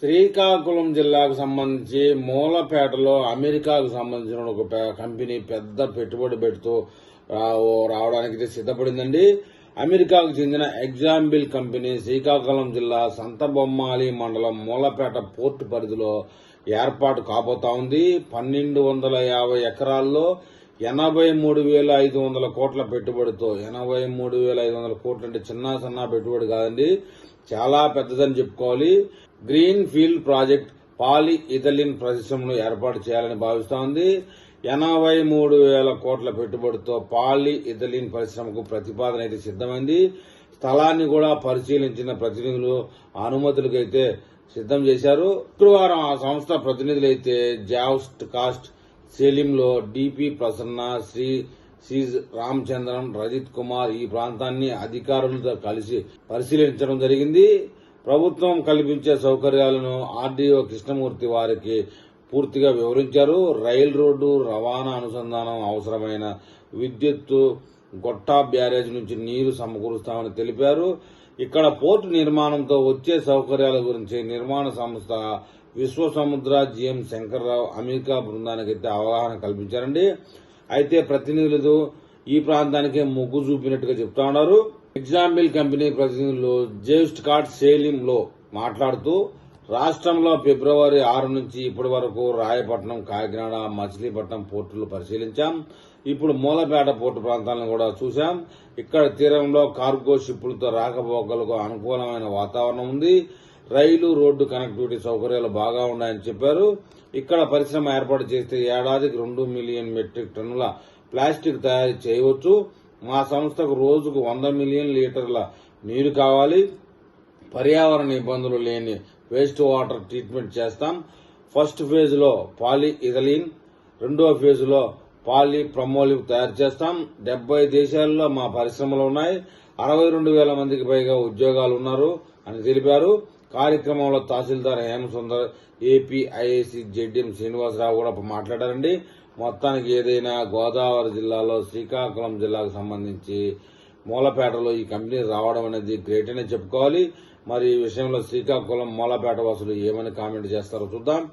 శ్రీకాకుళం జిల్లాకు సంబంధించి మూలపేటలో అమెరికాకు సంబంధించిన ఒక కంపెనీ పెద్ద పెట్టుబడి పెడుతూ రావడానికి సిద్ధపడిందండి. అమెరికాకు చెందిన ఎగ్జాంబుల్ కంపెనీ శ్రీకాకుళం జిల్లా సంతబొమ్మాలి మండలం మూలపేట పోర్టు పరిధిలో ఏర్పాటు కాబోతా ఉంది. 1250 ఎకరాల్లో 83,500 కోట్ల పెట్టుబడితో 83,500 కోట్లు అంటే చిన్న పెట్టుబడి కాదండి, చాలా పెద్దదని చెప్పుకోవాలి. గ్రీన్ ఫీల్డ్ ప్రాజెక్ట్ పాలి ఇథిలిన్ పరిశ్రమను ఏర్పాటు చేయాలని భావిస్తా ఉంది. 83,000 కోట్ల పెట్టుబడితో పాలి ఇథిలిన్ పరిశ్రమకు ప్రతిపాదన అయితే సిద్దమైంది. స్థలాన్ని కూడా పరిశీలించిన ప్రతినిధులు అనుమతులకైతే సిద్దం చేశారు. శుక్రవారం ఆ సంస్థ ప్రతినిధులైతే జాస్ట్ కాస్ట్ సెలింలో డిపి ప్రసన్న, సిజ్ రామచంద్రన్, రజిత్ కుమార్ ఈ ప్రాంతాన్ని అధికారులతో కలిసి పరిశీలించడం జరిగింది. ప్రభుత్వం కల్పించే సౌకర్యాలను ఆర్డీఓ కృష్ణమూర్తి వారికి పూర్తిగా వివరించారు. రైలు రోడ్డు రవాణా అనుసంధానం, అవసరమైన విద్యుత్తు, గొట్టా బ్యారేజ్ నుంచి నీరు సమకూరుస్తామని తెలిపారు. ఇక్కడ పోర్టు నిర్మాణంతో వచ్చే సౌకర్యాల గురించి నిర్మాణ సంస్థ విశ్వసముద్ర జిఎం శంకర్రావు అమెరికా బృందానికి అయితే అవగాహన కల్పించారండి. అయితే ప్రతినిధులు ఈ ప్రాంతానికే మొగ్గు చూపినట్టుగా చెప్తా ఉన్నారు. ఎగ్జాంబుల్ కంపెనీ ప్రతినిధులు జస్ట్ కార్డ్ సేలిం లో మాట్లాడుతూ రాష్ట్రంలో ఫిబ్రవరి 6 నుంచి ఇప్పటి వరకు రాయపట్నం, కాకినాడ, మచిలీపట్నం పోర్టులు పరిశీలించాం. ఇప్పుడు మూలపేట పోర్టు ప్రాంతాలను కూడా చూశాం. ఇక్కడ తీరంలో కార్గో షిప్పులతో రాకపోకలకు అనుకూలమైన వాతావరణం ఉంది. రైలు, రోడ్డు కనెక్టివిటీ సౌకర్యాలు బాగా ఉన్నాయని చెప్పారు. ఇక్కడ పరిశ్రమ ఏర్పాటు చేస్తే ఏడాదికి 2 మిలియన్ మెట్రిక్ టన్నుల ప్లాస్టిక్ తయారు చేయవచ్చు. మా సంస్థకు రోజుకు 100 మిలియన్ లీటర్ల నీరు కావాలి. పర్యావరణ ఇబ్బందులు లేని వేస్ట్ వాటర్ ట్రీట్మెంట్ చేస్తాం. ఫస్ట్ ఫేజ్ లో పాలి ఇథిలిన్, రెండో ఫేజ్ లో పాలి ప్రమోలివ్ తయారు చేస్తాం. 70 దేశాల్లో మా పరిశ్రమలు ఉన్నాయి. 62,000 మందికి పైగా ఉద్యోగాలు ఉన్నారు అని తెలిపారు. కార్యక్రమంలో తహసీల్దార్ హేమసుందర్, ఏపీఐఏసీ జెడ్ఎం శ్రీనివాసరావు కూడా మాట్లాడారండి. మొత్తానికి ఏదైనా గోదావరి జిల్లాలో శ్రీకాకుళం జిల్లాకు సంబంధించి మూలపేటలో ఈ కంపెనీ రావడం అనేది గ్రేట్ అనే చెప్పుకోవాలి. మరి ఈ విషయంలో శ్రీకాకుళం మూలపేట వాసులు ఏమని కామెంట్ చేస్తారో చూద్దాం.